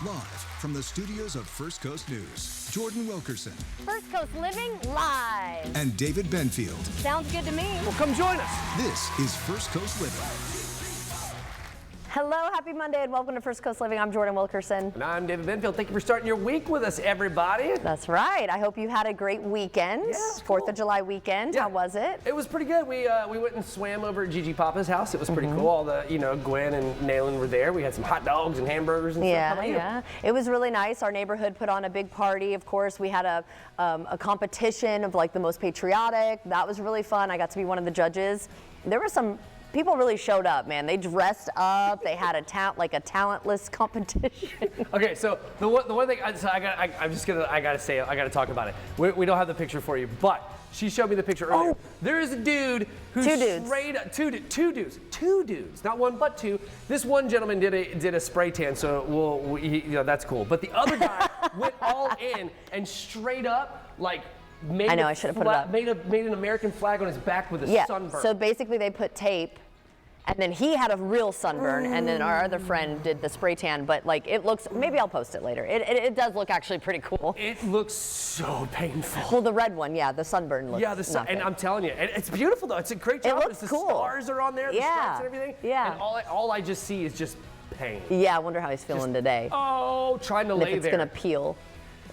Live from the studios of First Coast News, Jordan Wilkerson First Coast Living live. and David Benfield. Sounds good to me. Well, come join us. This is First Coast Living. Hello, happy Monday, and welcome to First Coast Living. I'm Jordan Wilkerson. And I'm David Benfield. Thank you for starting your week with us, everybody. That's right. I hope you had a great weekend. Yeah, 4th of July weekend. Yeah. How was it? It was pretty good. We went and swam over at Gigi Papa's house. It was pretty cool. All the, Gwen and Nayland were there. We had some hot dogs and hamburgers and stuff. How about you? Yeah. It was really nice. Our neighborhood put on a big party. Of course, we had a competition of like the most patriotic. That was really fun. I got to be one of the judges. There were some people really showed up, man. They dressed up. They had a talentless competition. Okay, so the one thing I gotta talk about it. We don't have the picture for you, but she showed me the picture earlier. Oh. There is a dude who's Two dudes. straight up, two dudes, not one but two. This one gentleman did a spray tan, so that's cool. But the other guy went all in and straight up like. I should have put it up. Made an American flag on his back with a sunburn. So basically they put tape, and then he had a real sunburn, and then our other friend did the spray tan, but like it looks, maybe I'll post it later. It does look actually pretty cool. It looks so painful. Well, the red one, yeah, the sunburn looks not and good. I'm telling you, it's beautiful though. It's a great job. looks The cool. stars are on there, the Yeah. stripes and everything. Yeah. And all I just see is just pain. Yeah, I wonder how he's feeling today. Oh, trying to And lay if it's there. gonna peel.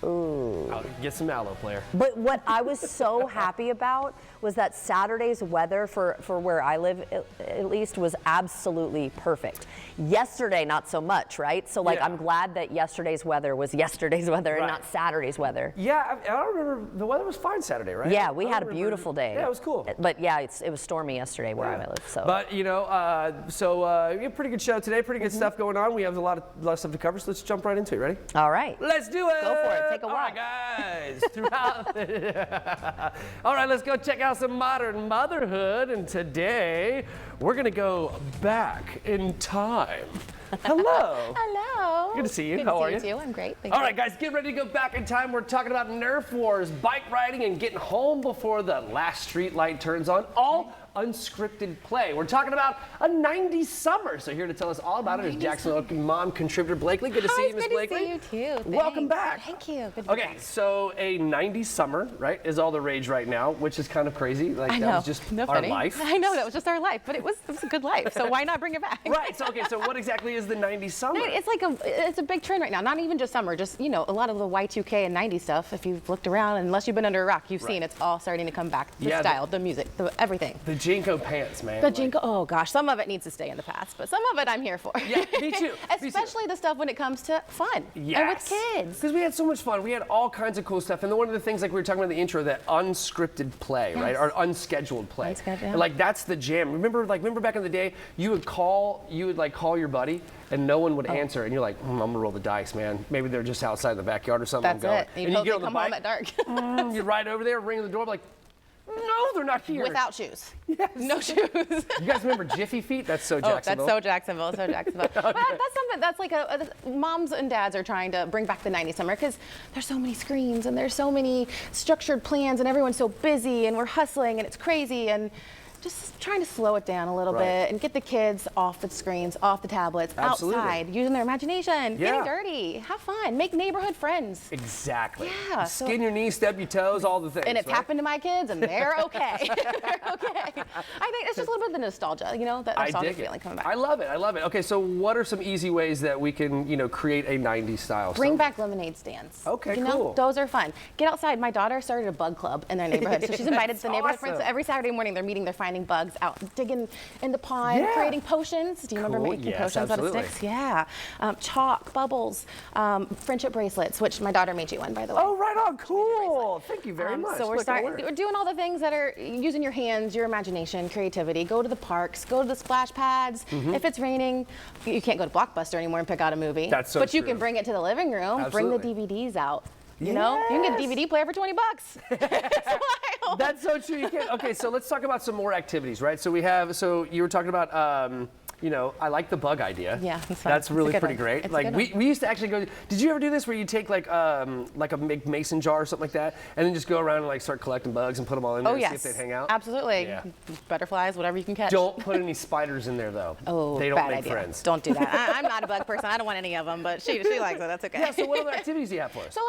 Ooh. Oh, get some aloe, player. But what I was so happy about was that Saturday's weather for where I live at least was absolutely perfect. Yesterday, not so much, right? So like Yeah. I'm glad that yesterday's weather was yesterday's weather and Right. not Saturday's weather. Yeah, I don't remember. The weather was fine Saturday, right? Yeah, we I don't had a remember. beautiful day. Yeah, it was cool. But yeah, it was stormy yesterday where I live. So. But we have a pretty good show today. Pretty good stuff going on. We have a lot of stuff to cover. So let's jump right into it. Ready? All right. Let's do it. Go for it. Take a All walk. right, guys. All right, let's go check out some modern motherhood. And today we're gonna go back in time. Hello. Hello. Good to see you. Good How to are see you? I'm great. Thank All you. right, guys, get ready to go back in time. We're talking about Nerf wars, bike riding, and getting home before the last street light turns on. All unscripted play. We're talking about a 90s summer. So here to tell us all about it is Jacksonville mom contributor Blakely. Good to see you, Miss Blakely. Good to see you too. Welcome Thanks. back. Thank you. Good to be Okay, back. so a 90s summer, right, is all the rage right now, which is kind of crazy. Like I that know. was just No our funny. life. I know that was just our life, but it was a good life. So why not bring it back? Right. So okay. So what exactly is the 90s summer? It's like it's a big trend right now. Not even just summer, just a lot of the Y2K and 90s stuff. If you've looked around, unless you've been under a rock, you've seen it's all starting to come back. The Yeah, style, the music, everything. The Jinko pants, man. The Jinko, oh gosh, some of it needs to stay in the past, but some of it I'm here for. Yeah, me too. Especially the stuff when it comes to fun and with kids. Because we had so much fun. We had all kinds of cool stuff. And one of the things, like we were talking about in the intro, that unscripted play, right? Or unscheduled play. Unscheduled, yeah. And, like that's the jam. Remember back in the day, you would call your buddy and no one would answer. And you're like, I'm gonna roll the dice, man. Maybe they're just outside the backyard or something. That's it. And You you hope get they on the come bike, home at dark. you ride over there, ring the door, like, no, they're not here. Without shoes. Yes. No shoes. You guys remember Jiffy Feet? That's so Oh, Jacksonville. that's so Jacksonville, so Jacksonville. But that's something that's like moms and dads are trying to bring back the 90s summer because there's so many screens and there's so many structured plans and everyone's so busy and we're hustling and it's crazy and just trying to slow it down a little Right. bit and get the kids off the screens, off the tablets, Absolutely. outside, using their imagination, Yeah. getting dirty, have fun, make neighborhood friends. Exactly. Yeah, so- Skin your knees, stub your toes, all the things. And it's right? happened to my kids, and they're okay. They're okay. I think it's just a little bit of the nostalgia, that I nostalgia dig feeling it. coming back. I love it. Okay, so what are some easy ways that we can, create a 90s style? Bring summer? back lemonade stands. Okay, you know, cool. Those are fun. Get outside. My daughter started a bug club in their neighborhood, so she's invited That's the neighborhood friends. So awesome. every Saturday morning, they're meeting. They're finding bugs out, digging in the pond, Yeah. creating potions. Do you remember Cool. making Yes, potions out of absolutely. sticks? Yeah. Chalk, bubbles, friendship bracelets, which my daughter made you one, by the way. Oh, right on. Cool. Thank you very much. So we're Look, I starting. learned. We're doing all the things that are using your hands, your imagination, creativity. Go to the parks. Go to the splash pads. If it's raining, you can't go to Blockbuster anymore and pick out a movie. That's so But you true. can bring it to the living room. Bring Absolutely. the DVDs out. You know, you can get a DVD player for $20. It's wild. That's so true. You can. Okay, so let's talk about some more activities, right? So you were talking about I like the bug idea. Yeah, that's fun. That's It's a really good pretty one. great. It's a Like good we used to actually go. Did you ever do this where you take like a mason jar or something like that, and then just go around and like start collecting bugs and put them all in there Oh and yes, see if they'd hang out? absolutely. Yeah. Butterflies, whatever you can catch. Don't put any spiders in there though. Oh, they don't bad make idea. friends. Don't do that. I'm not a bug person. I don't want any of them, but she likes it. That's okay. Yeah. So what other activities do you have for us? So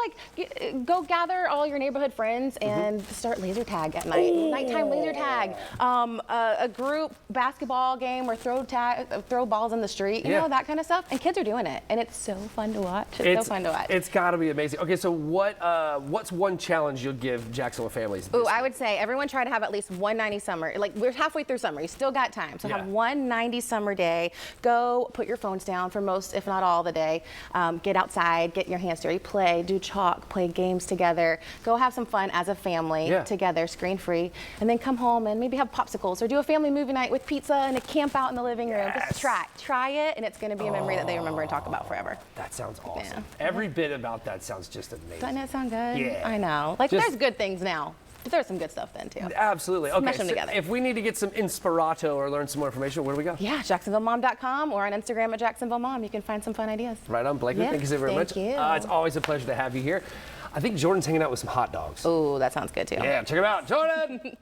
go gather all your neighborhood friends and start laser tag at night. Nighttime laser tag. A group basketball game or throw balls in the street. You Yeah. know, that kind of stuff. And kids are doing it, and it's so fun to watch. It's so fun to watch. It's got to be amazing. Okay, so what's one challenge you'll give Jacksonville families? Ooh, I would say everyone try to have at least one 90 summer. Like, we're halfway through summer. You still got time. So Yeah. have one 90 summer day. Go put your phones down for most, if not all, the day. Get outside, get your hands dirty, play, do chalk, play games together. Go have some fun as a family together, screen free. And then come home and maybe have popsicles or do a family movie night with pizza and a camp out in the living room. Just try it, and it's going to be a memory that they remember and talk about forever. That sounds awesome. Yeah. Every bit about that sounds just amazing. Doesn't it sound good? Yeah. I know. Like, Just- there's good things now, but there's some good stuff then, too. Absolutely. Okay, Smash them so together. if we need to get some inspirato or learn some more information, where do we go? Yeah, JacksonvilleMom.com or on Instagram at JacksonvilleMom. You can find some fun ideas. Right on, Blakely. Yeah, Thank you so very thank much. you. It's always a pleasure to have you here. I think Jordan's hanging out with some hot dogs. Oh, that sounds good too. Yeah, check him out. Jordan!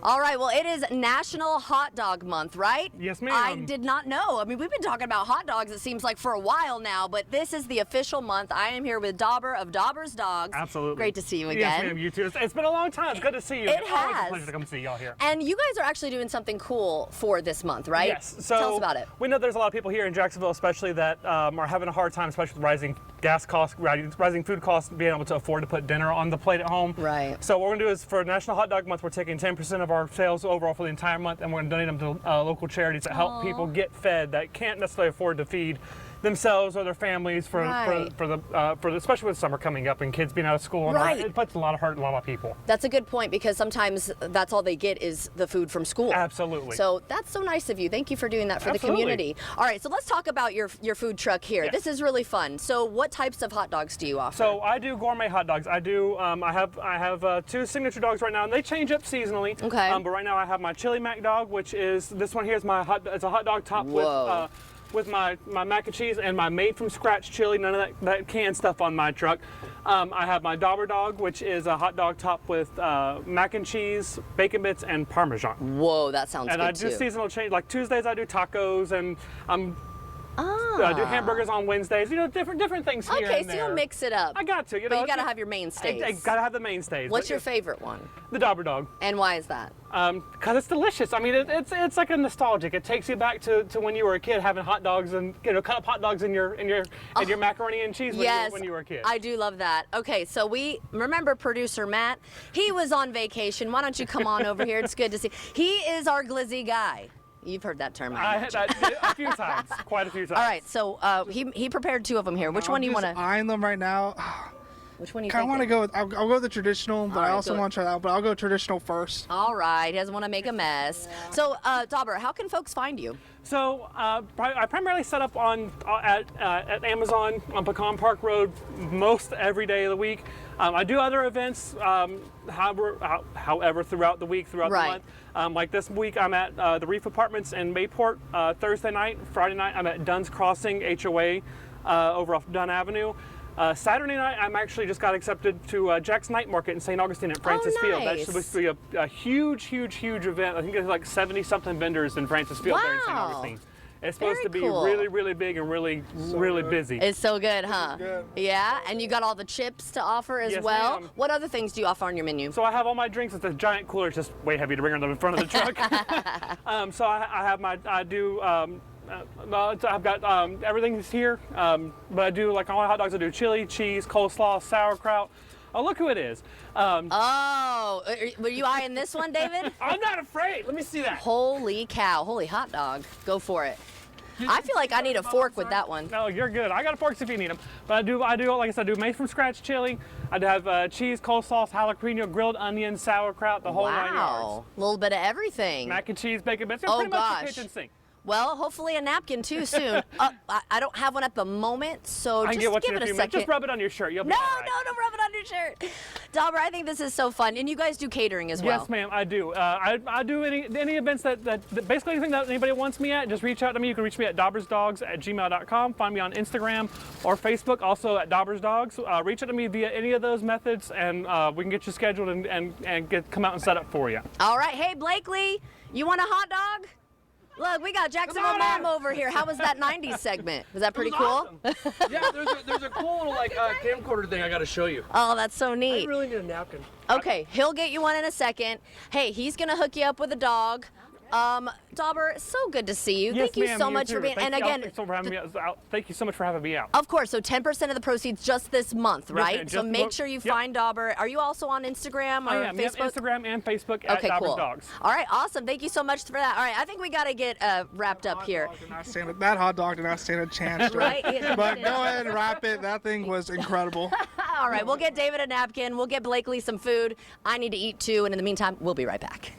All right, well, it is National Hot Dog Month, right? Yes, ma'am. I did not know. I mean, we've been talking about hot dogs, it seems like, for a while now, but this is the official month. I am here with Dauber of Dauber's Dogs. Absolutely. Great to see you again. Yes, ma'am. You too. It's been a long time. It's good to see you. It It's always has. a pleasure to come see y'all here. And you guys are actually doing something cool for this month, right? Yes. So tell us about it. We know there's a lot of people here in Jacksonville, especially that are having a hard time, especially with rising gas costs, rising food costs, being able to afford to put dinner on the plate at home. Right. So what we're gonna do is for National Hot Dog Month, we're taking 10% of our sales overall for the entire month, and we're gonna donate them to local charities that help people get fed that can't necessarily afford to feed themselves or their families for the especially with summer coming up and kids being out of school. Right. And it puts a lot of hurt in a lot of people. That's a good point because sometimes that's all they get is the food from school. Absolutely. So that's so nice of you. Thank you for doing that for Absolutely. the community. All right, so let's talk about your food truck here. Yes. This is really fun. So what types of hot dogs do you offer? So I do gourmet hot dogs. I do. I have two signature dogs right now, and they change up seasonally. Okay. But right now I have my chili mac dog, which is this one here is my it's a hot dog top Whoa. with my mac and cheese and my made from scratch chili. None of that canned stuff on my truck. I have my Dauber dog, which is a hot dog top with mac and cheese, bacon bits, and Parmesan. Whoa, that sounds And good I do too. seasonal change. Like Tuesdays I do tacos, and I do hamburgers on Wednesdays. You know, different things here Okay, and so there. you'll mix it up. I got to. But you gotta have your mainstays. I gotta have the mainstays. What's But, your favorite one? The Dauber dog. And why is that? Because it's delicious. I mean, it's like a nostalgic. It takes you back to when you were a kid having hot dogs and cut up hot dogs in your macaroni and cheese when you were a kid. I do love that. Okay, so we remember producer Matt. He was on vacation. Why don't you come on over here? It's good to see. He is our glizzy guy. You've heard that term. I had that a few times, quite a few times. All right, so he prepared two of them here. Which one do you want to? eyeing them right now. Which one do you Kind of want to thinking? go with. I'll go with the traditional, but All right, I also go want to try that. But I'll go traditional first. All right, he doesn't want to make a mess. So, Dauber, how can folks find you? So I primarily set up at Amazon on Pecan Park Road most every day of the week. I do other events, however, throughout the week, throughout Right. the month. Like this week, I'm at the Reef Apartments in Mayport. Thursday night, Friday night, I'm at Dunn's Crossing HOA over off Dunn Avenue. Saturday night, I'm actually just got accepted to Jack's Night Market in St. Augustine at Francis Field. That's nice. supposed to be a huge event. I think there's like 70-something vendors in Francis Field there in St. Wow. Augustine. It's supposed Very to be cool. really big and really busy. It's so good, huh? good. Yeah, and you got all the chips to offer as Yes, well. ma'am. What other things do you offer on your menu? So I have all my drinks. It's a giant cooler. It's just way heavy to bring on the front of the truck. So I have I've got everything's here. But I do like all my hot dogs. I do chili, cheese, coleslaw, sauerkraut. Oh, look who it is. Oh, were you eyeing this one, David? I'm not afraid. Let me see that. Holy cow, holy hot dog. Go for it. I feel like I need a fork with that one. No, you're good. I got forks if you need them. But I do, like I said, I do made from scratch chili. I do have cheese, coleslaw, jalapeno, grilled onion, sauerkraut, the whole 9 yards. Wow, a little bit of everything. Mac and cheese, bacon bits. Oh, Pretty much gosh. the kitchen sink. Well, hopefully a napkin too soon. I don't have one at the moment, so I just can get one give in it a a few second. minutes. Just rub it on your shirt. You'll be No, all right. don't rub it on your shirt. Dauber, I think this is so fun. And you guys do catering as well. Yes, ma'am, I do. I do any events that basically anything that anybody wants me at, just reach out to me. You can reach me at daubersdogs@gmail.com. Find me on Instagram or Facebook, also at daubersdogs. Reach out to me via any of those methods, and we can get you scheduled and come out and set up for you. All right. Hey, Blakely, you want a hot dog? Look, we got Jacksonville Mom over here. How was that 90s segment? Was that pretty cool? Yeah, there's a cool little camcorder thing I got to show you. Oh, that's so I neat. really need a napkin. Okay, he'll get you one in a second. Hey, he's gonna hook you up with a dog. Dauber, so good to see you. Yes, Thank you ma'am, so much too. for being. Thank And you. again, Thank you so much for having me out. of course. So 10% of the proceeds just this month, right? ma'am, So just make look- sure you yep. find Dauber. Are you also on Instagram or I am. Yep, Facebook? Instagram and Facebook at Okay, Dauber's cool. Dogs. All right, awesome. Thank you so much for that. All right, I think we gotta get wrapped up here. That hot dog did not stand a chance. Right? Yeah, But go ahead and wrap it. That thing was incredible. All right, we'll get David a napkin. We'll get Blakely some food. I need to eat too, and in the meantime, we'll be right back.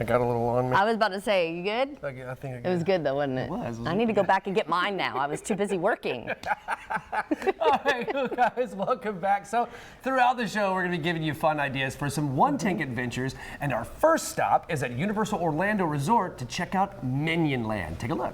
I got a little on me. I was about to say, you good? I think It was good though, wasn't it? It was. I need to go back and get mine now. I was too busy working. All right, you guys, welcome back. So throughout the show, we're going to be giving you fun ideas for some one-tank adventures. And our first stop is at Universal Orlando Resort to check out Minion Land. Take a look.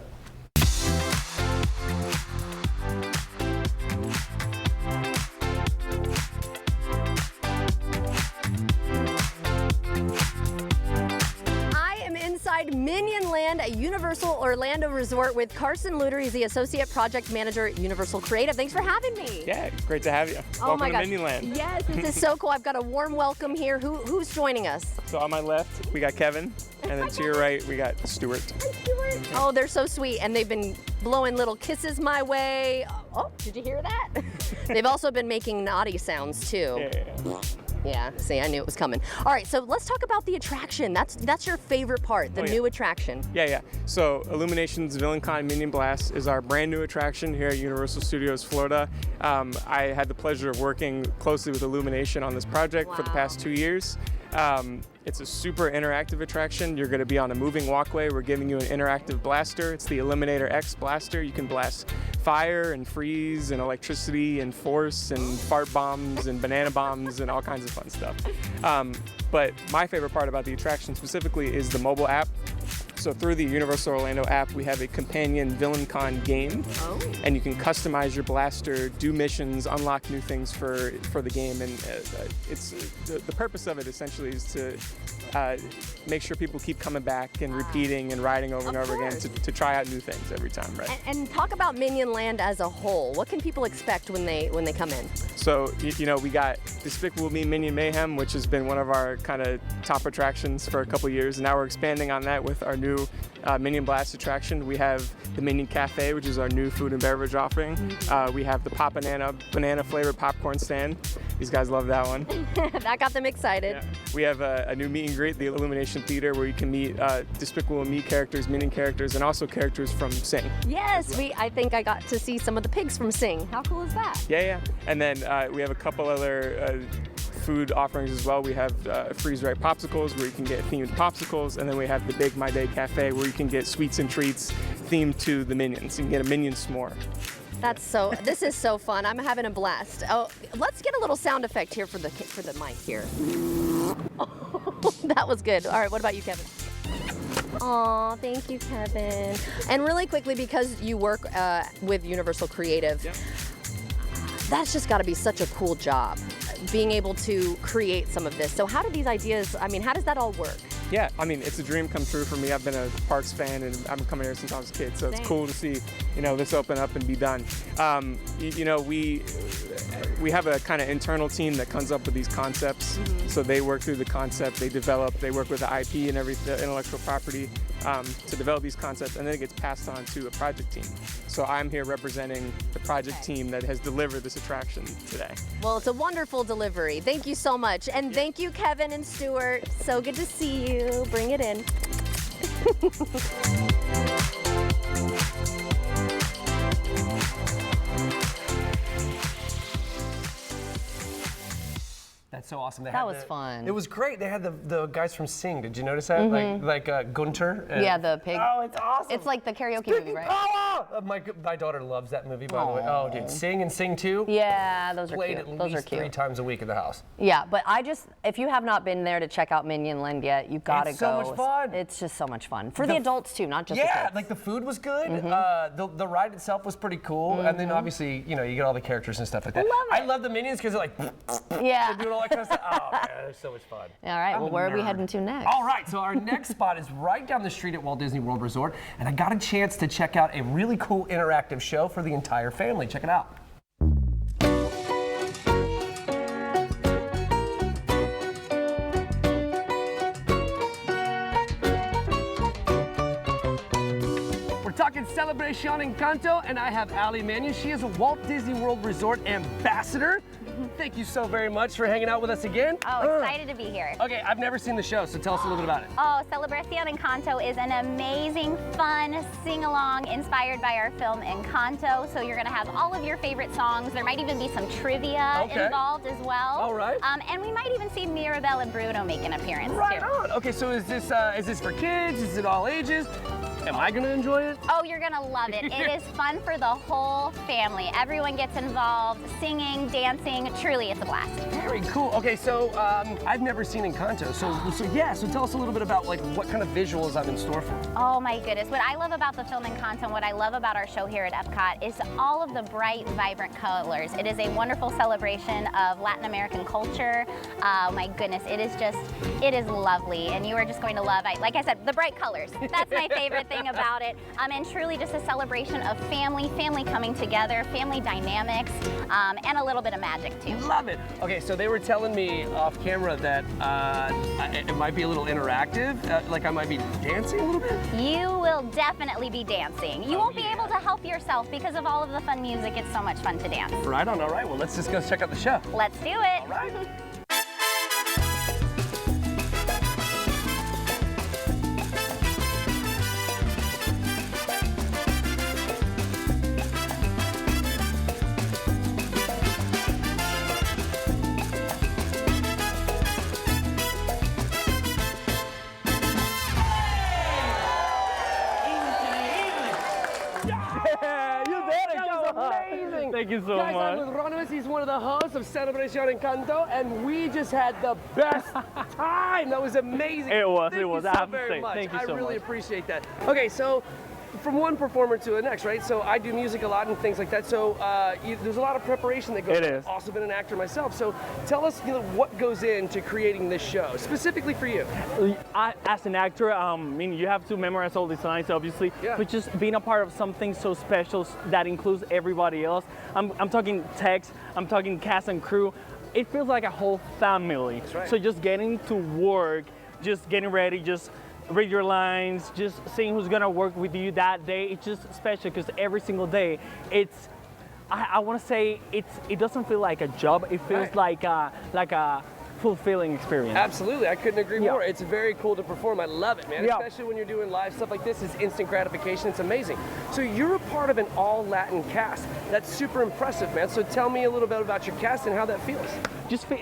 Minion Land at Universal Orlando Resort with Carson Luter. He's the Associate Project Manager at Universal Creative. Thanks for having me. Yeah, great to have you. Oh Welcome my to gosh. Minion Land. Yes, this is so cool. I've got a warm welcome here. Who's joining us? So on my left, we got Kevin, and then to your right, we got Stuart. Hi, Stuart. Oh, they're so sweet, and they've been blowing little kisses my way. Oh, did you hear that? They've also been making naughty sounds too. Yeah. Yeah, see, I knew it was coming. All right, so let's talk about the attraction. That's your favorite part, the new attraction. Yeah. So Illumination's VillainCon Minion Blast is our brand new attraction here at Universal Studios Florida. I had the pleasure of working closely with Illumination on this project for the past 2 years. It's a super interactive attraction. You're going to be on a moving walkway. We're giving you an interactive blaster. It's the Eliminator X blaster. You can blast fire and freeze and electricity and force and fart bombs and banana bombs and all kinds of fun stuff. But my favorite part about the attraction specifically is the mobile app. So through the Universal Orlando app, we have a companion VillainCon game, and you can customize your blaster, do missions, unlock new things for the game, and it's the purpose of it essentially is to make sure people keep coming back and repeating and riding over and over again to try out new things every time, right? And talk about Minion Land as a whole. What can people expect when they come in? So, we got Despicable Me Minion Mayhem, which has been one of our kind of top attractions for a couple years. And now we're expanding on that with our new Minion Blast attraction. We have the Minion Cafe, which is our new food and beverage offering. We have the Pop banana flavored popcorn stand. These guys love that one. That got them excited. Yeah. We have a new meet and greet, the Illumination Theater, where you can meet Despicable Me characters, Minion characters, and also characters from Sing. Yes, I think I got to see some of the pigs from Sing. How cool is that? Yeah. And then we have a couple other food offerings as well. We have freeze-dried popsicles where you can get themed popsicles, and then we have the Bake My Day Cafe where you can get sweets and treats themed to the Minions. You can get a Minion s'more. This is so fun. I'm having a blast. Oh, let's get a little sound effect here for the mic here. That was good. All right, what about you, Kevin? Aw, thank you, Kevin. And really quickly, because you work with Universal Creative, that's just got to be such a cool job, being able to create some of this. So how do these ideas, how does that all work? Yeah, it's a dream come true for me. I've been a Parks fan, and I've been coming here since I was a kid, so it's cool to see, this open up and be done. We have a kind of internal team that comes up with these concepts. So they work through the concept, they work with the IP and the intellectual property to develop these concepts, and then it gets passed on to a project team. So I'm here representing the project team that has delivered this attraction today. Well, it's a wonderful delivery. Thank you so much. And thank you, Kevin and Stuart. So good to see you. Bring it in. That's so awesome. That was fun. It was great. They had the guys from Sing. Did you notice that? Like Gunter. Yeah, the pig. Oh, it's awesome. It's like the karaoke movie, right? My daughter loves that movie, by the way. Oh, dude, Sing and Sing 2. Yeah, those are Played cute. at Those are least cute. 3 times a week in the house. Yeah, but if you have not been there to check out Minion Land yet, you've got to go. It's so much fun. It's just so much fun. For the adults too, not just the Yeah, kids. like the food was good. The ride itself was pretty cool. And then obviously, you get all the characters and stuff like that. I love the Minions because they're like, yeah. they're doing all that kind of stuff. Oh, man, they're so much fun. All right, I'm well, a where are we nerd. heading to next? All right, so our next spot is right down the street at Walt Disney World Resort, and I got a chance to check out a really cool interactive show for the entire family. Check it out. We're talking Celebration Encanto, and I have Allie Mannion. She is a Walt Disney World Resort ambassador. thank you so very much for hanging out with us again. Oh, excited to be here. Okay, I've never seen the show, so tell us a little bit about it. Oh, Celebración Encanto is an amazing, fun sing-along inspired by our film Encanto. So you're gonna have all of your favorite songs. There might even be some trivia involved as well. All right. And we might even see Mirabel and Bruno make an appearance Right too. on. Okay, so is this for kids? Is it all ages? Am I gonna enjoy it? Oh, you're gonna love it. It is fun for the whole family. Everyone gets involved, singing, dancing. Truly, it's a blast. Very cool. Okay, so I've never seen Encanto, so tell us a little bit about like what kind of visuals I'm in store for. Oh my goodness. What I love about the film Encanto and what I love about our show here at Epcot is all of the bright, vibrant colors. It is a wonderful celebration of Latin American culture. Oh my goodness, it is lovely, and you are just going to love, like I said, the bright colors. That's my favorite thing about it. And truly just a celebration of family coming together, family dynamics, and a little bit of magic too. Love it. Okay, so they were telling me off camera that it might be a little interactive, like I might be dancing a little bit. You will definitely be dancing. You won't be able to help yourself because of all of the fun music. It's so much fun to dance. Right on. All right. Well, let's just go check out the show. Let's do it. All right. Amazing. Thank you so Guys, much. I'm with Ronimus. He's one of the hosts of Celebración Encanto, and we just had the best time. That was amazing. It was. Thank you I so have to very say, much. thank you I so really much. appreciate that. Okay, so from one performer to the next, right? So I do music a lot and things like that. So there's a lot of preparation that goes. It is. I've also been an actor myself. So tell us, what goes into creating this show specifically for you. As an actor, I mean, you have to memorize all these lines, obviously, Yeah. but just being a part of something so special that includes everybody else. I'm talking text, I'm talking cast and crew. It feels like a whole family. That's right. So just getting to work, just getting ready, just read your lines, just seeing who's gonna work with you that day. It's just special because every single day, I want to say it doesn't feel like a job. It feels Right. like a fulfilling experience. Absolutely, I couldn't agree Yeah. more. It's very cool to perform. I love it, man. Yeah. Especially when you're doing live stuff like this. It's instant gratification. It's amazing. So you're a part of an all-Latin cast. That's super impressive, man. So tell me a little bit about your cast and how that feels.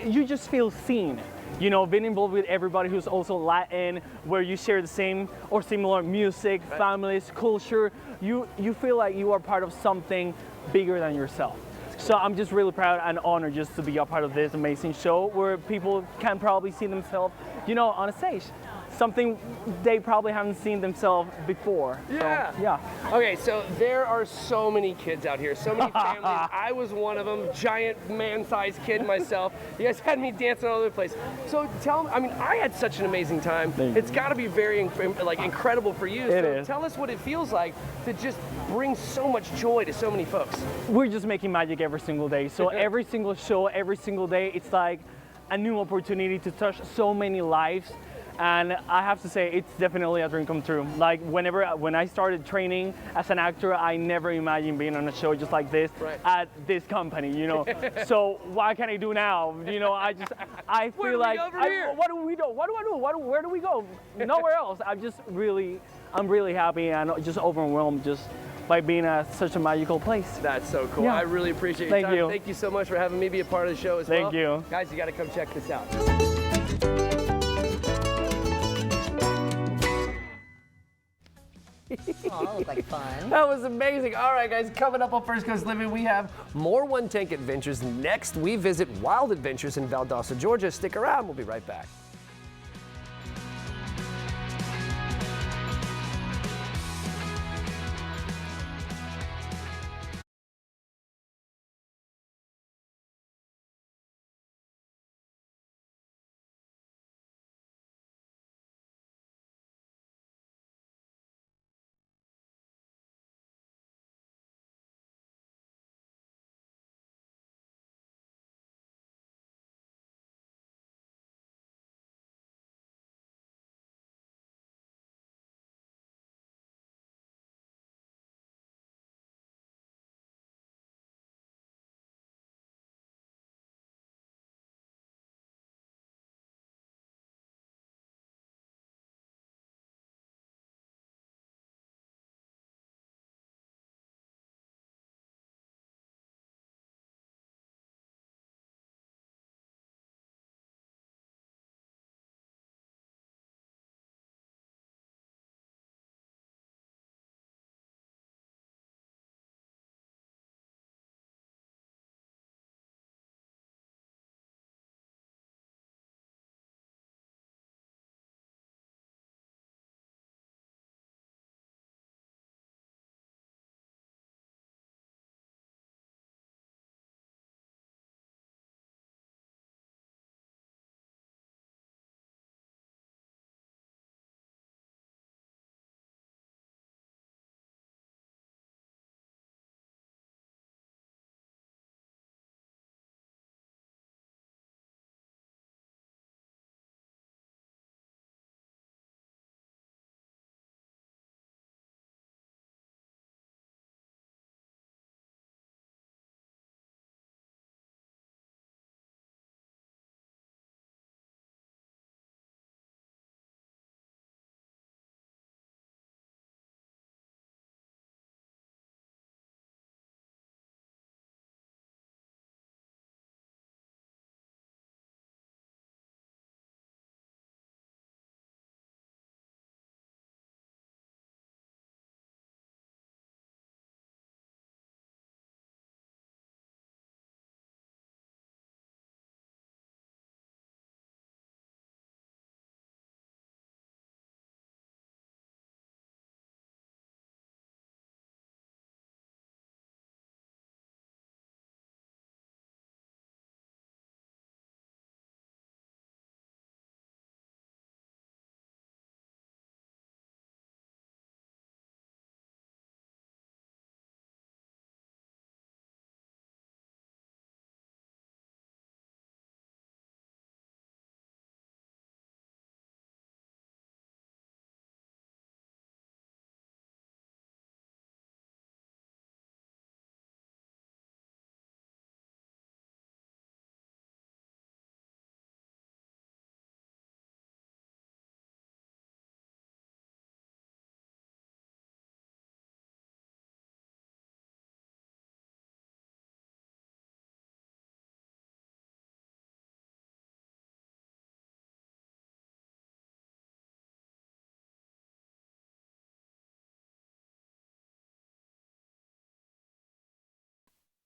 You just feel seen. You know, being involved with everybody who's also Latin, where you share the same or similar music, families, culture. You feel like you are part of something bigger than yourself. So I'm just really proud and honored just to be a part of this amazing show where people can probably see themselves, on a stage. Something they probably haven't seen themselves before. Yeah. So, yeah. Okay, so there are so many kids out here, so many families. I was one of them, giant man-sized kid myself. You guys had me dancing all over the place. So tell me, I mean, I had such an amazing time. Thank you. It's got to be very incredible for you. It So is. tell us what it feels like to just bring so much joy to so many folks. We're just making magic every single day. So every single show, every single day, it's like a new opportunity to touch so many lives. And I have to say, it's definitely a dream come true. Like when I started training as an actor, I never imagined being on a show just like this Right. at this company, So what can I do now? I Where feel do we like, go from here? what do we do? What do I do? Where do we go? Nowhere else. I'm really happy and just overwhelmed just by being at such a magical place. That's so cool. Yeah. I really appreciate your Thank time. you. Thank you so much for having me be a part of the show as well. Thank you. Guys, you got to come check this out. Oh, that looked like fun. That was amazing. All right, guys, coming up on First Coast Living, we have more One Tank Adventures. Next, we visit Wild Adventures in Valdosta, Georgia. Stick around. We'll be right back.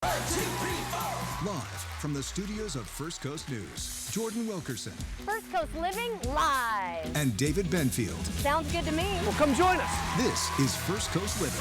Live from the studios of First Coast News, Jordan Wilkerson First Coast Living live. and David Benfield. Sounds good to me. Well, come join us. This is First Coast Living.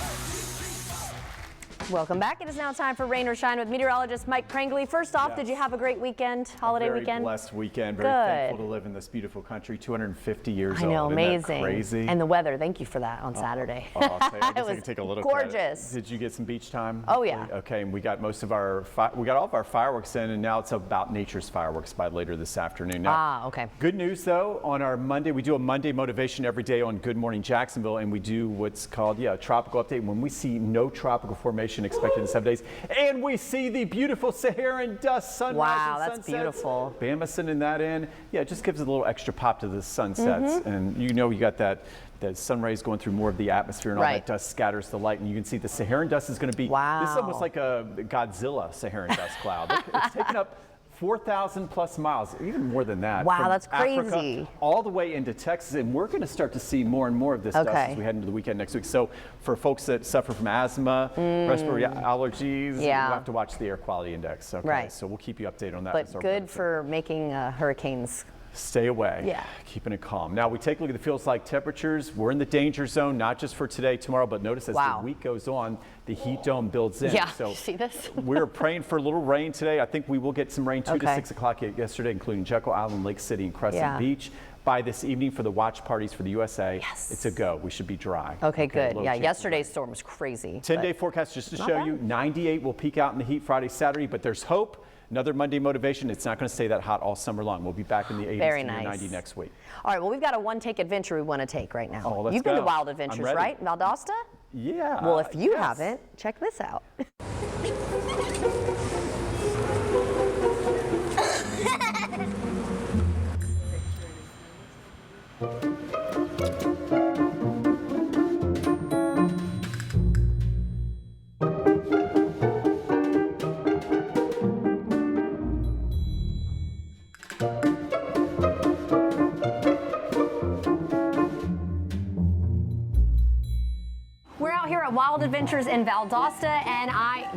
Welcome back. It is now time for Rain or Shine with meteorologist Mike Prangley. First off, did you have a great weekend, holiday very weekend? Blessed weekend. Very thankful to live in this beautiful country. 250 years old. I know, Isn't that amazing. crazy. And the weather. Thank you for that on Saturday. I'll tell you, I It guess I was can take a little gorgeous. credit. Did you get some beach time? Oh, yeah. Okay, and we got most of our we got all of our fireworks in, and now it's about nature's fireworks by later this afternoon. Now, Okay. good news though, on our Monday, we do a Monday motivation every day on Good Morning Jacksonville, and we do what's called a tropical update. When we see no tropical formation expected in 7 days, and we see the beautiful Saharan dust sunrise Wow, and that's sunsets. beautiful. Bama sending that in. Yeah, it just gives it a little extra pop to the sunsets, Mm-hmm. and you got that. The sun rays going through more of the atmosphere, and all Right. that dust scatters the light, and you can see the Saharan dust is going to be. This is almost Wow. like a Godzilla Saharan dust cloud. It's taken up 4,000 plus miles, even more than that. Wow, from that's Africa crazy. all the way into Texas, and we're going to start to see more and more of this dust Okay. as we head into the weekend next week. So for folks that suffer from asthma, respiratory allergies, Yeah. we'll have to watch the air quality index. Okay, Right. so we'll keep you updated on that. But as our good weather. for making hurricanes. Stay away. Yeah. Keeping it calm. Now we take a look at the feels like temperatures. We're in the danger zone, not just for today, tomorrow, but notice as Wow. the week goes on, the heat dome builds in. Yeah, So see this? we're praying for a little rain today. I think we will get some rain 2 to Okay. 6 o'clock yesterday, including Jekyll Island, Lake City, and Crescent Yeah. Beach. By this evening for the watch parties for the USA, Yes. it's a go. We should be dry. Okay, a good. little Yeah, chance of yesterday's rain. storm was crazy. 10-day but- forecast just to Not show bad. you. 98 will peak out in the heat Friday, Saturday, but there's hope. Another Monday motivation. It's not going to stay that hot all summer long. We'll be back in the 80s Very to near nice. 90 next week. All right, well, we've got a one-take adventure we want to take right now. Oh, let's You've been to go. Wild I'm Adventures, ready. right? Valdosta? Yeah. Well, if you yes. haven't, check this out. We're out here at Wild Adventures in Valdosta, and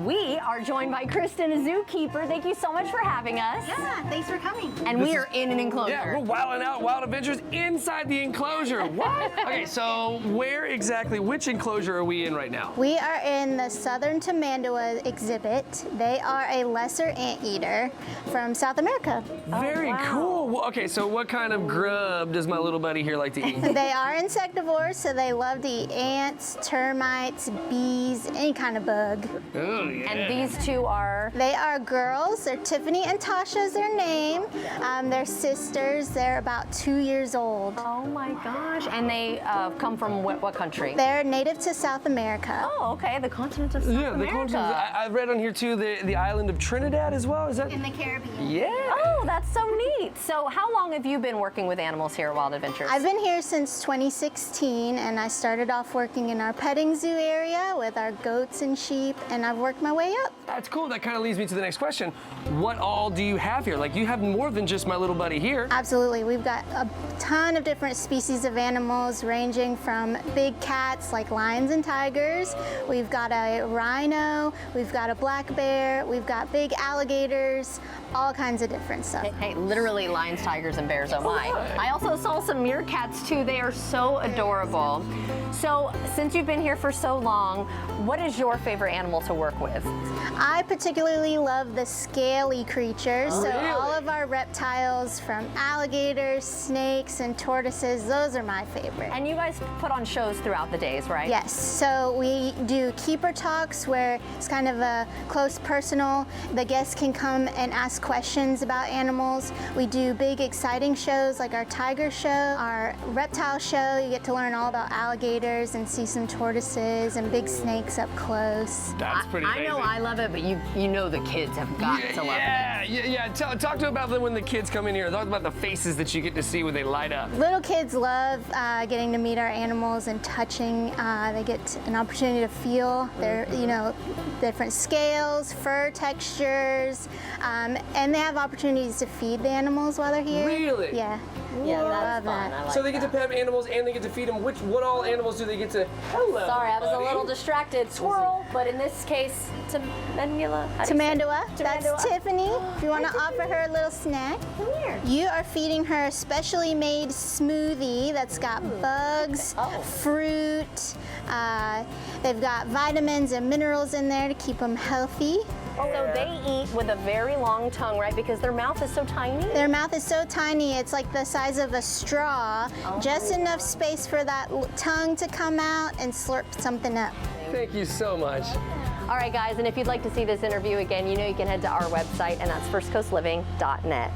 we are joined by Kristen, a zookeeper. Thank you so much for having us. Yeah, thanks for coming. And we are in an enclosure. Yeah, we're wilding out, Wild Adventures inside the enclosure. What? Okay, so which enclosure are we in right now? We are in the Southern Tamandua exhibit. They are a lesser anteater from South America. Very wow. cool. Well, okay, so what kind of grub does my little buddy here like to eat? They are insectivores, so they love to eat ants, termites, bees, any kind of bug. Oh, yeah. And these two are. They are girls. They're Tiffany and Tasha is their name. They're sisters. They're about 2 years old. Oh my gosh. And they come from what country? They're native to South America. Oh, okay. The continent of South Yeah, the America. continent. I read on here too the island of Trinidad as well. Is that? In the Caribbean. Yeah. Oh, that's so neat. So how long have you been working with animals here at Wild Adventures? I've been here since 2016, and I started off working in our petting zoo area with our goats and sheep, and I've worked my way up. That's cool. That kind of leads me to the next question. What all do you have here? Like, you have more than just my little buddy here. Absolutely. We've got a ton of different species of animals, ranging from big cats like lions and tigers. We've got a rhino, we've got a black bear, we've got big alligators, all kinds of different stuff. Hey, literally lions, tigers, and bears, oh my. I also saw some meerkats too. They are so adorable. So since you've been here for so long, what is your favorite animal to work with? I particularly love the scaly creatures. So Really? all of our reptiles, from alligators, snakes, and tortoises, those are my favorite. And you guys put on shows throughout the days, right? Yes, so we do keeper talks where it's kind of a close personal. The guests can come and ask questions about animals. We do big exciting shows like our tiger show, our reptile show. You get to learn all about alligators and see some tortoises and big snakes up close. That's pretty I know I love it, but you know the kids have got to love it. Yeah. Talk to about them when the kids come in here. Talk about the faces that you get to see when they light up. Little kids love getting to meet our animals and touching. They get an opportunity to feel their, different scales, fur textures, and they have opportunities to feed the animals while they're here. Really? Yeah. Yeah, I that's love fun. that. I like So they get to that. pet animals and they get to feed them. What all animals do they get to? Hello. Sorry, I was a buddy. little distracted. distracted squirrel, but in this case, Tamandula. Tamandua, that's Tiffany. If you want to offer her a little snack. Come here. You are feeding her a specially made smoothie that's got bugs, fruit. They've got vitamins and minerals in there to keep them healthy. So they eat with a very long tongue, right? Because their mouth is so tiny? Their mouth is so tiny, it's like the size of a straw. Just enough space for that tongue to come out and slurp something up. Thank you so much. All right, guys, and if you'd like to see this interview again, you know you can head to our website, and that's firstcoastliving.net.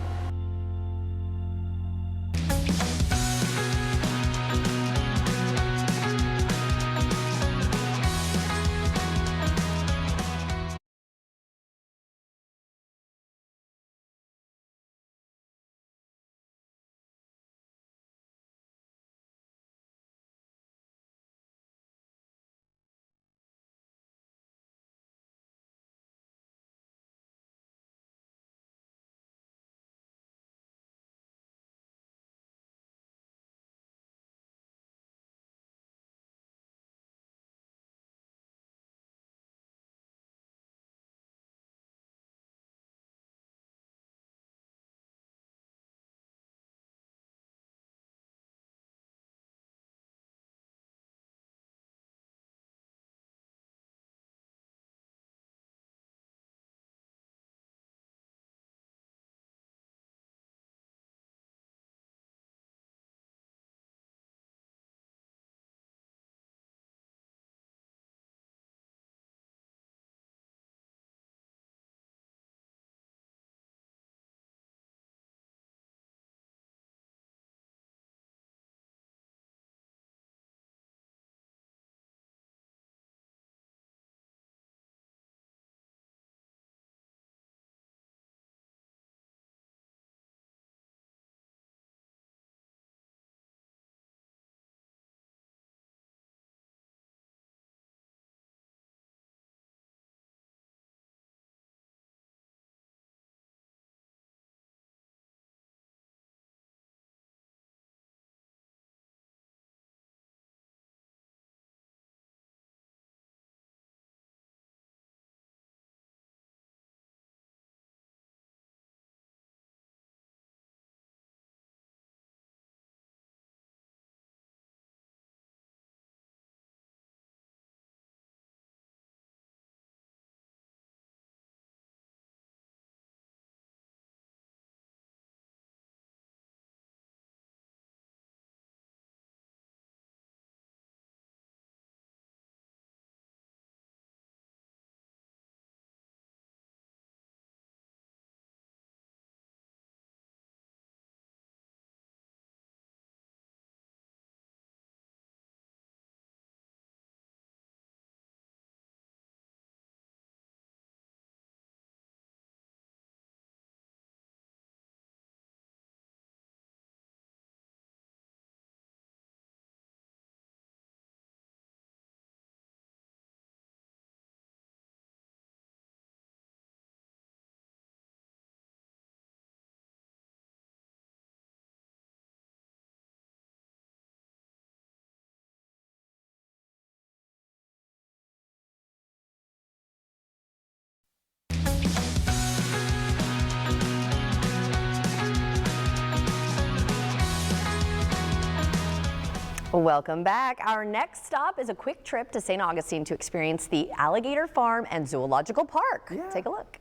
Welcome back. Our next stop is a quick trip to St. Augustine to experience the Alligator Farm and Zoological Park. Yeah. Take a look.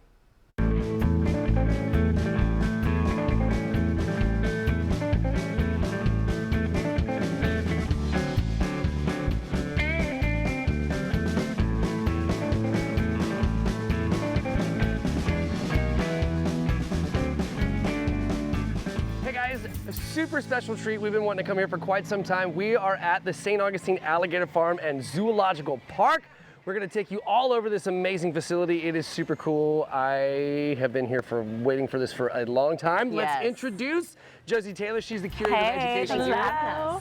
A super special treat. We've been wanting to come here for quite some time. We are at the St. Augustine Alligator Farm and Zoological Park. We're going to take you all over this amazing facility. It is super cool. I have been here waiting for this for a long time. Yes. Let's introduce Josie Taylor. She's the curator of education here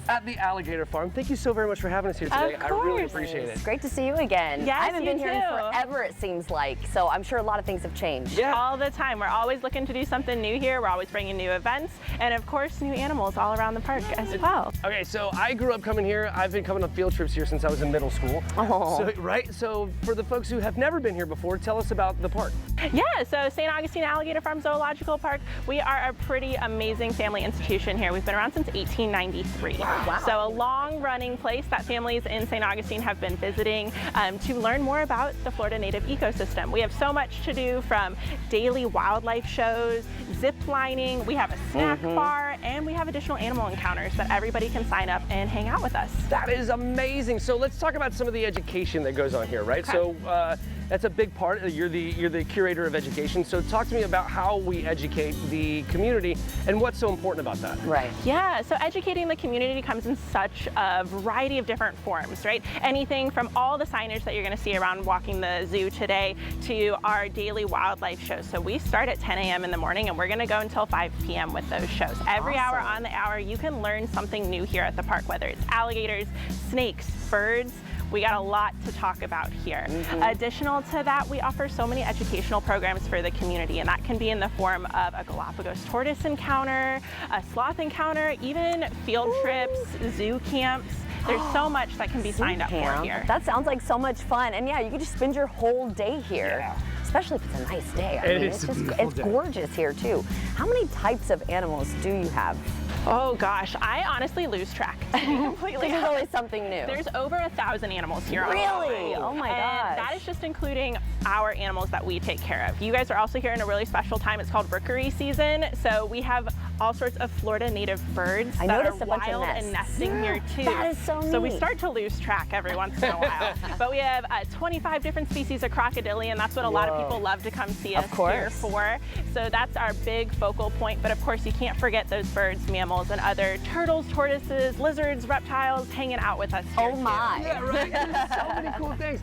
at the Alligator Farm. Thank you so very much for having us here today. I really appreciate it. It's great to see you again. Yes, I haven't been here in too. forever, it seems like, so I'm sure a lot of things have changed. Yeah. All the time. We're always looking to do something new here. We're always bringing new events and, of course, new animals all around the park as well. Okay, so I grew up coming here. I've been coming on field trips here since I was in middle school. Oh. So, right? So for the folks who have never been here before, tell us about the park. Yeah, so St. Augustine Alligator Farm Zoological Park, we are a pretty amazing family institution here. We've been around since 1893. Wow. So a long-running place that families in St. Augustine have been visiting to learn more about the Florida native ecosystem. We have so much to do, from daily wildlife shows, zip lining, we have a snack bar, and we have additional animal encounters that everybody can sign up and hang out with us. That is amazing. So let's talk about some of the education that goes on here, right? Okay. So that's a big part. You're the curator of education. So talk to me about how we educate the community and what's so important about that. Right. Yeah, so educating the community comes in such a variety of different forms, right? Anything from all the signage that you're going to see around walking the zoo today to our daily wildlife shows. So we start at 10 a.m. in the morning and we're going to go until 5 p.m. with those shows. Every hour on the hour, you can learn something new here at the park, whether it's alligators, snakes, birds. We got a lot to talk about here. Additional to that, we offer so many educational programs for the community, and that can be in the form of a Galapagos tortoise encounter, a sloth encounter, even field trips, zoo camps. There's so much that can be signed up for here. That sounds like so much fun. And yeah, you could just spend your whole day here. Yeah. Especially if it's a nice day. I mean, it's gorgeous here too. How many types of animals do you have? Oh gosh, I honestly lose track, to be completely There's honest. always something new. There's over 1,000 animals here. Really? Oh my and gosh. that is just including our animals that we take care of. You guys are also here in a really special time. It's called rookery season. So we have all sorts of Florida native birds that noticed are a bunch of wild nests. and nesting here too. That is so So we neat. start to lose track every once in a while. But we have 25 different species of crocodilian. That's what a lot of people love to come see us here for. So that's our big focal point. But of course, you can't forget those birds, mammals, and other turtles, tortoises, lizards, reptiles hanging out with us here. Oh my. Yeah, right. There's so many cool things.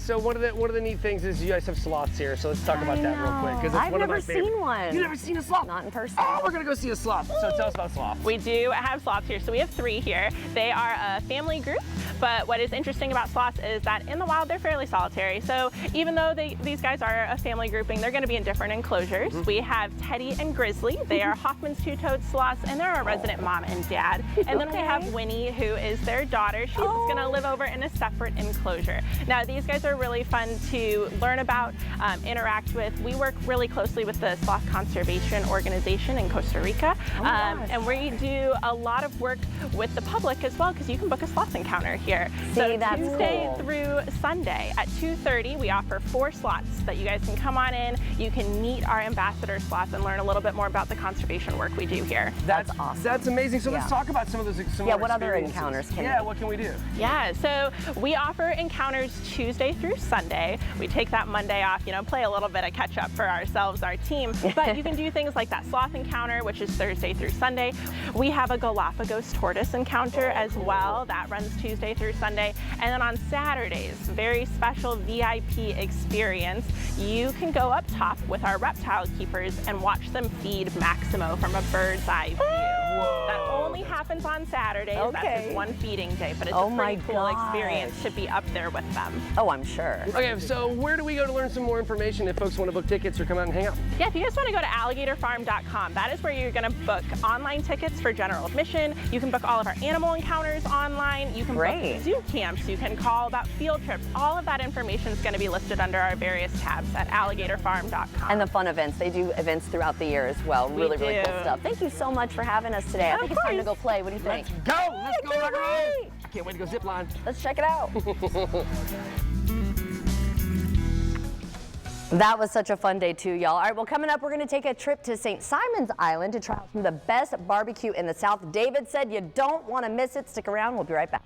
So one of the neat things is you guys have sloths here. So let's talk about that real quick, because I've never seen one. You've never seen a sloth? Not in person. Oh, we're gonna go see a sloth. So tell us about sloths. We do have sloths here. So we have 3 here. They are a family group, but what is interesting about sloths is that in the wild, they're fairly solitary. So even though these guys are a family grouping, they're gonna be in different enclosures. We have Teddy and Grizzly. They are Hoffman's two-toed sloths, and they're a resident mom and dad. And then we have Winnie, who is their daughter. She's gonna live over in a separate enclosure. Now, these guys are really fun to learn about, interact with. We work really closely with the Sloth Conservation Organization in Costa Rica. And we do a lot of work with the public as well, because you can book a sloth encounter here. So that's Tuesday cool. through Sunday at 2:30, we offer 4 slots that you guys can come on in. You can meet our ambassador sloths and learn a little bit more about the conservation work we do here. That's awesome. That's amazing. So let's talk about some of those. What other encounters can we? What can we do? Yeah, so we offer encounters Tuesday through Sunday. We take that Monday off, play a little bit of catch up for ourselves, our team. But you can do things like that sloth encounter, which is Thursday through Sunday. We have a Galapagos tortoise encounter as well. That runs Tuesday through Sunday. And then on Saturdays, very special VIP experience. You can go up top with our reptile keepers and watch them feed Maximo from a bird's eye view. That only happens on Saturdays. That's his one feeding day, but it's a pretty cool experience to be up there with them. Oh, I'm sure. Okay, so where do we go to learn some more information if folks want to book tickets or come out and hang out? Yeah, if you just want to go to alligatorfarm.com, that is where you're going to book online tickets for general admission. You can book all of our animal encounters online. You can book zoo camps. You can call about field trips. All of that information is going to be listed under our various tabs at alligatorfarm.com. And the fun events. They do events throughout the year as well. Really cool stuff. Thank you so much for having us today. I think it's time to go play. What do you think? Let's go! Let's go rock and roll! I can't wait to go zip line. Let's check it out. That was such a fun day too, y'all. All right, well, coming up, we're going to take a trip to St. Simon's Island to try out some of the best barbecue in the South. David said you don't want to miss it. Stick around. We'll be right back.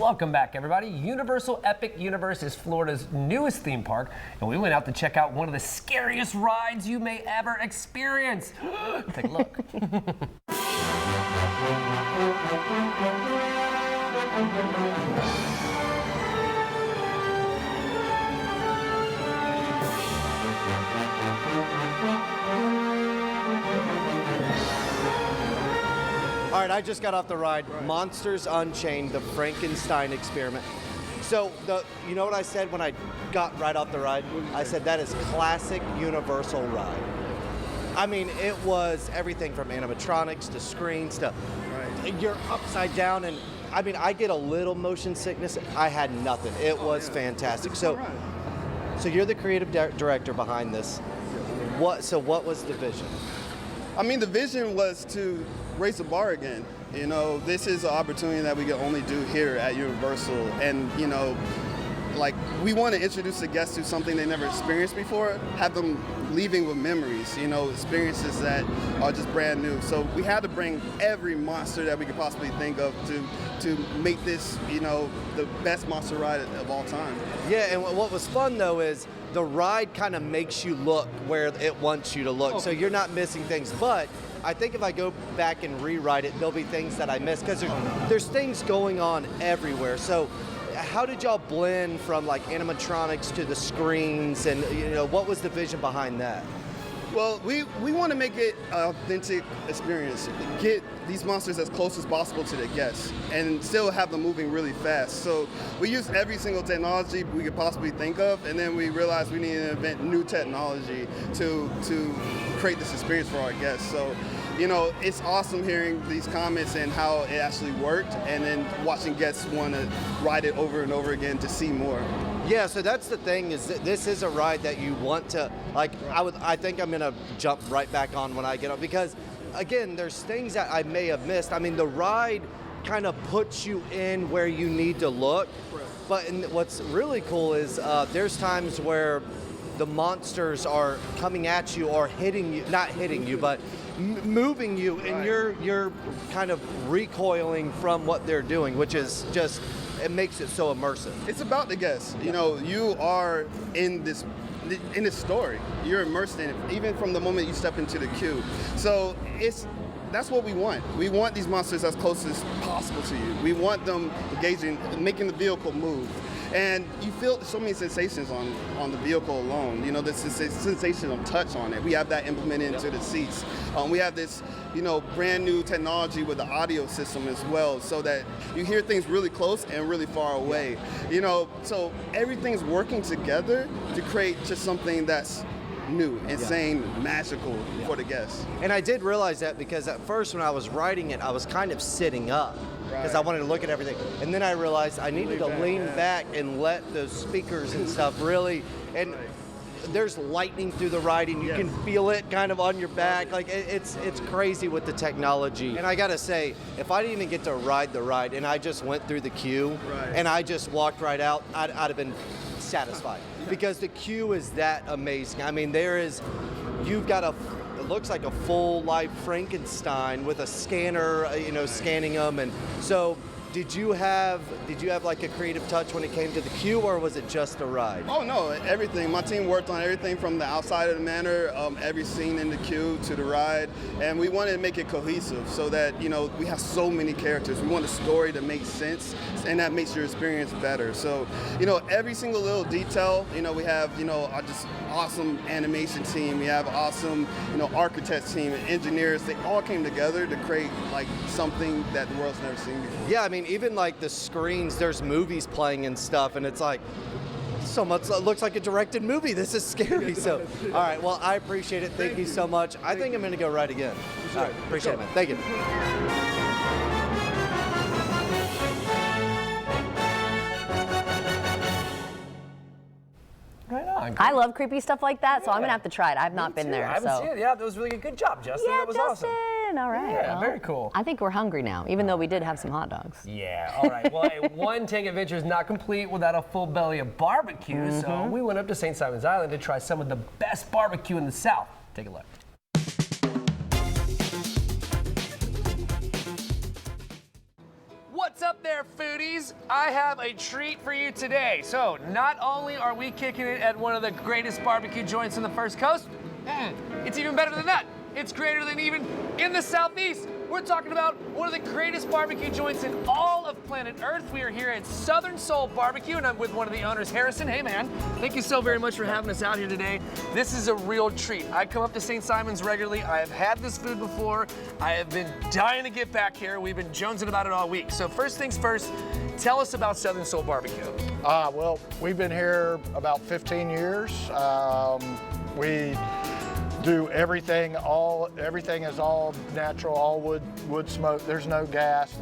Welcome back, everybody. Universal Epic Universe is Florida's newest theme park, and we went out to check out one of the scariest rides you may ever experience. Take a look. All right, I just got off the ride, Monsters Unchained, the Frankenstein experiment. So, you know what I said when I got right off the ride? I said that is classic Universal ride. I mean, it was everything from animatronics to screens to you're upside down, and I mean, I get a little motion sickness. I had nothing. It was fantastic. So you're the creative director behind this. What was the vision? I mean, the vision was to raise the bar again. You know, this is an opportunity that we can only do here at Universal. And, you know, like, we want to introduce the guests to something they never experienced before, have them leaving with memories, you know, experiences that are just brand new. So we had to bring every monster that we could possibly think of to make this, you know, the best monster ride of all time. Yeah, and what was fun, though, is the ride kind of makes you look where it wants you to look. So you're not missing things. But I think if I go back and rewrite it, there'll be things that I missed because there's things going on everywhere. So how did y'all blend from like animatronics to the screens, and you know, what was the vision behind that? Well, we want to make it an authentic experience. Get these monsters as close as possible to the guests and still have them moving really fast. So we use every single technology we could possibly think of, and then we realized we need to invent new technology to create this experience for our guests. So, you know, it's awesome hearing these comments and how it actually worked, and then watching guests want to ride it over and over again to see more. Yeah, so that's the thing, is that this is a ride that you want to, like, I think I'm gonna jump right back on when I get on, because again, there's things that I may have missed. I mean, the ride kind of puts you in where you need to look, but what's really cool is there's times where the monsters are coming at you or hitting you, not hitting you, but moving you, and you're kind of recoiling from what they're doing, which is just, it makes it so immersive. It's about the guests. You know, you are in this story. You're immersed in it, even from the moment you step into the queue. So that's what we want. We want these monsters as close as possible to you. We want them engaging, making the vehicle move. And you feel so many sensations on the vehicle alone. You know, this is a sensation of touch on it. We have that implemented into the seats. We have this, you know, brand new technology with the audio system as well, so that you hear things really close and really far away. You know, so everything's working together to create just something that's new, insane, magical for the guests. And I did realize that, because at first when I was writing it, I was kind of sitting up because I wanted to look at everything. And then I realized I needed to lean back and let those speakers and stuff really, and there's lightning through the ride, and you can feel it kind of on your back. Like, it's crazy with the technology. And I gotta say, if I didn't even get to ride the ride and I just went through the queue and I just walked right out, I'd have been satisfied, because the queue is that amazing. I mean, you've got it looks like a full life Frankenstein with a scanner, you know, scanning them. And so did you have like a creative touch when it came to the queue, or was it just a ride? Oh no, everything. My team worked on everything from the outside of the manor, every scene in the queue to the ride, and we wanted to make it cohesive so that, you know, we have so many characters. We want a story to make sense, and that makes your experience better. So, you know, every single little detail, you know, we have, you know, our just awesome animation team. We have awesome, you know, architects team and engineers. They all came together to create like something that the world's never seen before. Yeah, I mean, even like the screens, there's movies playing and stuff, and it's like, so much, it looks like a directed movie. This is scary. So, all right, well, I appreciate it. Thank you so much. I think I'm going to go ride again. All right, appreciate it, man. Thank you. Right on. I love creepy stuff like that, so I'm gonna have to try it. I've not been there. I haven't seen it. Yeah, that was really good job, Justin. Yeah, that was Justin. awesome. All right. Yeah, well, very cool. I think we're hungry now, even though we did have some hot dogs. Yeah, all right. Well, hey, one tank adventure is not complete without a full belly of barbecue, so we went up to St. Simon's Island to try some of the best barbecue in the South. Take a look. What's up there, there, foodies. I have a treat for you today. So, not only are we kicking it at one of the greatest barbecue joints in the First Coast, it's even better than that. It's greater than even in the Southeast. We're talking about one of the greatest barbecue joints in all of planet Earth. We are here at Southern Soul Barbecue, and I'm with one of the owners, Harrison. Hey, man. Thank you so very much for having us out here today. This is a real treat. I come up to St. Simon's regularly. I have had this food before. I have been dying to get back here. We've been jonesing about it all week. So first things first, tell us about Southern Soul Barbecue. Well, we've been here about 15 years. We do everything. Everything is all natural, all wood smoke. There's no gas.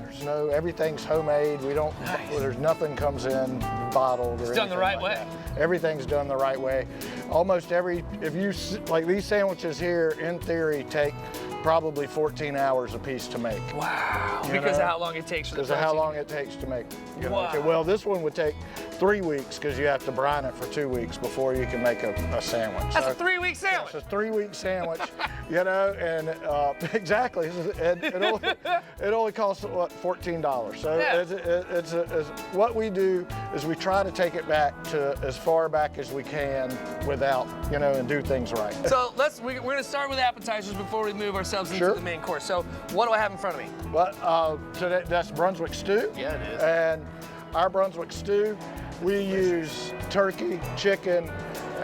Everything's homemade. We don't. Nice. There's nothing comes in bottled. It's done the right way. Everything's done the right way. Almost if you like these sandwiches here, in theory, take probably 14 hours a piece to make. Wow. Because of how long it takes for the Because of how long it takes to make. Wow. Okay, well, this one would take 3 weeks because you have to brine it for 2 weeks before you can make a sandwich. That's a 3-week sandwich. It's a 3-week sandwich, and exactly. It only costs what, $14. So yeah. What we do is we try to take it back to as far back as we can without, and do things right. So we're going to start with appetizers before we move ourselves into the main course. So what do I have in front of me? Well, today that's Brunswick stew. Yeah, it is. And our Brunswick stew, we use turkey, chicken,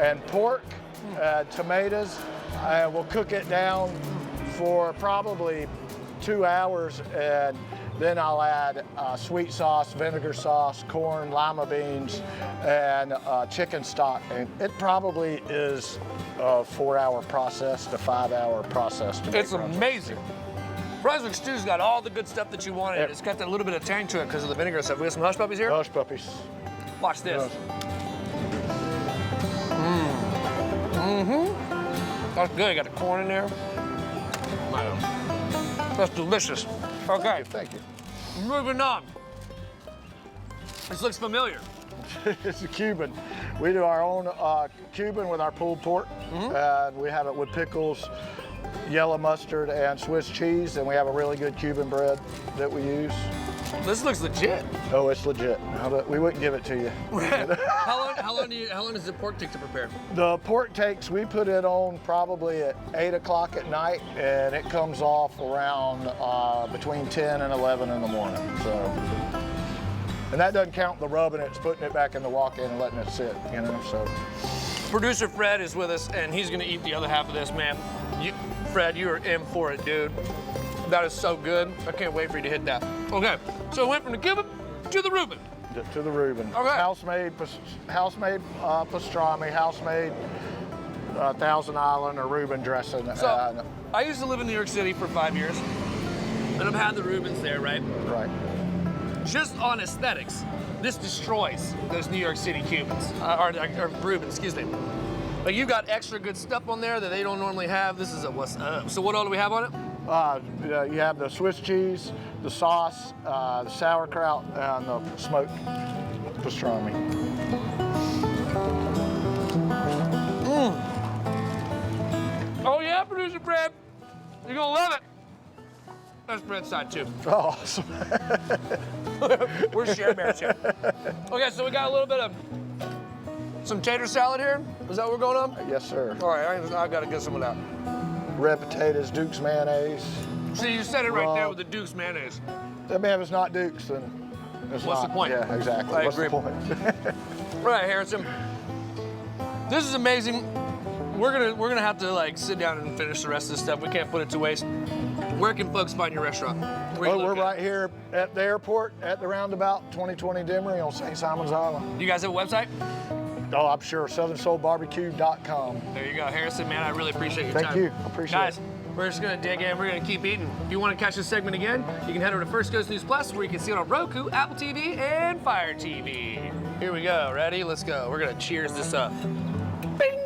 and pork, tomatoes, and we'll cook it down for probably 2 hours, and then I'll add sweet sauce, vinegar sauce, corn, lima beans, and chicken stock. And it probably is a 4-hour process to 5-hour process to make. It's amazing. Brunswick stew's got all the good stuff that you wanted. It's got that little bit of tang to it because of the vinegar stuff. We got some hush puppies here? Hush puppies. Watch this. That's good. You got the corn in there. That's delicious. Okay. Thank you. Moving on. This looks familiar. It's a Cuban. We do our own Cuban with our pulled pork, and we have it with pickles, yellow mustard, and Swiss cheese, and we have a really good Cuban bread that we use. This looks legit. Oh, it's legit. We wouldn't give it to you. How long does the pork take to prepare? The pork takes, we put it on probably at 8 o'clock at night, and it comes off around between 10 and 11 in the morning. So, and that doesn't count the rubbing. It's putting it back in the walk-in and letting it sit. So. Producer Fred is with us, and he's gonna eat the other half of this, man. Fred, you are in for it, dude. That is so good. I can't wait for you to hit that. Okay, so it went from the Cuban to the Reuben. To the Reuben. Okay. House-made pastrami, house-made Thousand Island or Reuben dressing. So, I used to live in New York City for 5 years, and I've had the Reubens there, right? Right. Just on aesthetics, this destroys those New York City Cubans, or Reubens, excuse me. But you got extra good stuff on there that they don't normally have. This is so what all do we have on it? You have the Swiss cheese, the sauce, the sauerkraut, and the smoked pastrami. Oh yeah, producer Fred, you're gonna love it. That's Fred's side too. Oh, awesome. We're share bears here. Okay, so we got a little bit of some tater salad here. Is that what we're going on? Yes, sir. All right, I gotta get some of that. Red potatoes, Duke's mayonnaise. See, you said it right there with the Duke's mayonnaise. I mean, if it's not Duke's, then it's What's not. the point? Yeah, exactly. I What's agree. the point? All right, Harrison. This is amazing. We're gonna have to sit down and finish the rest of this stuff. We can't put it to waste. Where can folks find your restaurant? We're right here at the airport at the roundabout, 2020 Demery on St. Simon's Island. Do you guys have a website? Oh, I'm sure. SouthernSoulBarbecue.com. There you go, Harrison. Man, I really appreciate your time. Thank you. Appreciate Guys, it. we're just gonna dig in. We're gonna keep eating. If you want to catch this segment again, you can head over to First Coast News Plus, where you can see it on Roku, Apple TV, and Fire TV. Here we go. Ready? Let's go. We're gonna cheers this up. Bing!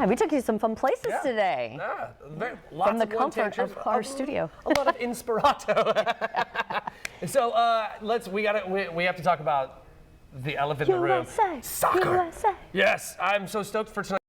we took you some fun places today. Lots From the of one comfort tangents, of our studio. A lot of inspirato. So we have to talk about the elephant in the room. USA, Soccer. USA. Yes, I'm so stoked for tonight.